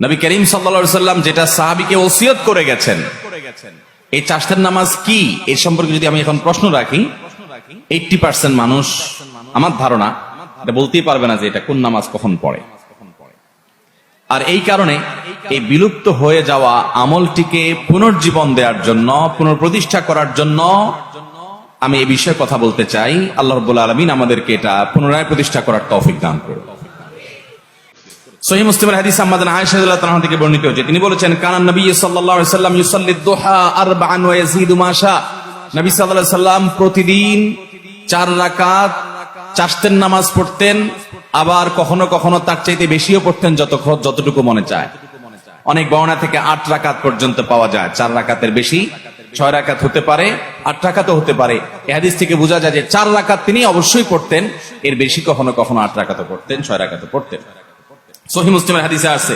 নবী করিম সাল্লাল্লাহু আলাইহি সাল্লাম যেটা সাহাবীকে ওসিয়ত করে গেছেন, এই চাশতের নামাজ কি এর সম্পর্কে যদি আমি এখন প্রশ্ন রাখি, 80% মানুষ আমার ধারণা এটা বলতেই পারবে না যে এটা কোন নামাজ কখন পড়ে। আর এই কারণে এই বিলুপ্ত হয়ে যাওয়া আমলটিকে পুনর্জীবন দেওয়ার জন্য, পুনঃপ্রতিষ্ঠা করার জন্য আমি এই বিষয়ে কথা বলতে চাই। আল্লাহ রাব্বুল আলামিন আমাদেরকে এটা পুনরায় প্রতিষ্ঠা করার তৌফিক দান করুন। সহিহ মুসলিমের হাদিস আমাদের আয়েশা রাদিয়াল্লাহু তাআলা থেকে বর্ণিত হয়েছে, তিনি বলেছেন, কানান নবী সাল্লাল্লাহু আলাইহি ওয়াসাল্লাম ইউসাল্লি দুহা আরবাআন ওয়া ইয়াজিদু মা শা। নবী সাল্লাল্লাহু আলাইহি ওয়াসাল্লাম প্রতিদিন 4 রাকাত চাশতের নামাজ পড়তেন, আবার কখনো কখনো তার চাইতে বেশিও পড়তেন যতটুকু মনে চায়। অনেক বর্ণনা থেকে 8 রাকাত পর্যন্ত পাওয়া যায়। 4 রাকাতের বেশি 6 রাকাত হতে পারে, 8 রাকাতও হতে পারে। এই হাদিস থেকে বোঝা যায় যে 4 রাকাত তিনি অবশ্যই পড়তেন, এর বেশি কখনো কখনো 8 রাকাতও পড়তেন, 6 রাকাতও পড়তেন। সহিহ মুসলিমের হাদিসে আছে,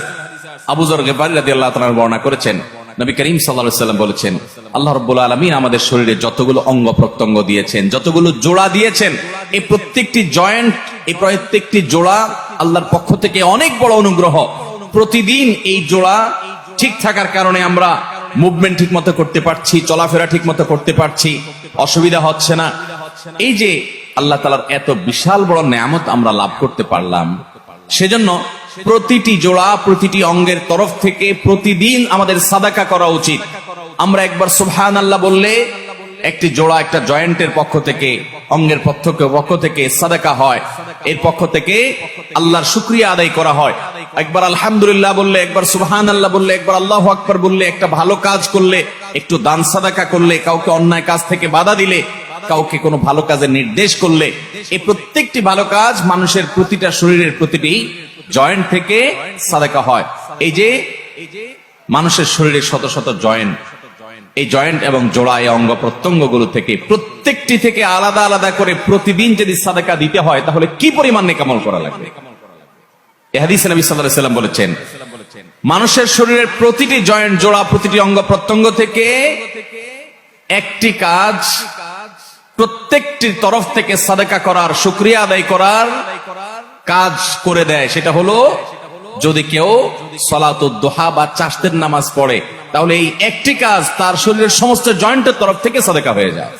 আবু যর গিফারী রাদিয়াল্লাহু তাআলা বর্ণনা করেছেন, নবী করিম সাল্লাল্লাহু আলাইহি ওয়াসাল্লাম বলেছেন, আল্লাহ রাব্বুল আলামিন আমাদের শরীরে যতগুলো অঙ্গ প্রত্যঙ্গ দিয়েছেন, যতগুলো জোড়া দিয়েছেন, এই প্রত্যেকটি জয়েন্ট, এই প্রত্যেকটি জোড়া আল্লাহর পক্ষ থেকে অনেক বড় অনুগ্রহ। প্রতিদিন এই জোড়া ঠিক থাকার কারণে আমরা মুভমেন্ট ঠিক মতো করতে পারছি, চলাফেরা ঠিক মতো করতে পারছি, অসুবিধা হচ্ছে না। এই যে আল্লাহ তাআলার এত বিশাল বড় নেয়ামত আমরা লাভ করতে পারলাম, সেজন্য প্রতিটি জোড়া, প্রতিটি অঙ্গের তরফ থেকে প্রতিদিন আমাদের সাদাকা করা উচিত। আমরা একবার সুবহানাল্লাহ বললে একটি জোড়া, একটা জয়েন্টের পক্ষ থেকে, অঙ্গের পক্ষ থেকে সাদাকা হয়, এর পক্ষ থেকে আল্লাহর শুকরিয়া আদায় করা হয়। একবার আলহামদুলিল্লাহ বললে, একবার সুবহানাল্লাহ বললে, একবার আল্লাহু আকবার বললে, একটা ভালো কাজ করলে, একটু দান সাদাকা করলে, কাউকে অন্যায় কাজ থেকে বাধা দিলে, কাউকে কোনো ভালো কাজের নির্দেশ করলে, এই প্রত্যেকটি ভালো কাজ মানুষের প্রতিটা শরীরের প্রতিটি জয়েন্ট থেকে সাদাকা হয়। এই যে মানুষের শরীরে শত শত জয়েন্ট, এই জয়েন্ট এবং জোড়া, এই অঙ্গ প্রত্যঙ্গ গুলো থেকে প্রত্যেকটি থেকে আলাদা আলাদা করে প্রতিদিন যদি সাদাকা দিতে হয়, তাহলে কি পরিমাণ নেক আমল করা লাগবে। এই হাদিসে নবী সাল্লাল্লাহু আলাইহি ওয়াসাল্লাম বলেছেন, মানুষের শরীরের প্রতিটি জয়েন্ট, জোড়া, প্রতিটি অঙ্গ প্রত্যঙ্গ থেকে একটি কাজ প্রত্যেকটি তরফ থেকে সাদাকা করার, শুকরিয়া আদায় করার কাজ করে দেয়। সেটা হলো, যদি কেউ সালাতুদ দুহা বা চাশতের নামাজ পড়ে, তাহলে এই একটি কাজ তার শরীরের সমস্ত জয়েন্টের তরফ থেকে সাদাকা হয়ে যায়।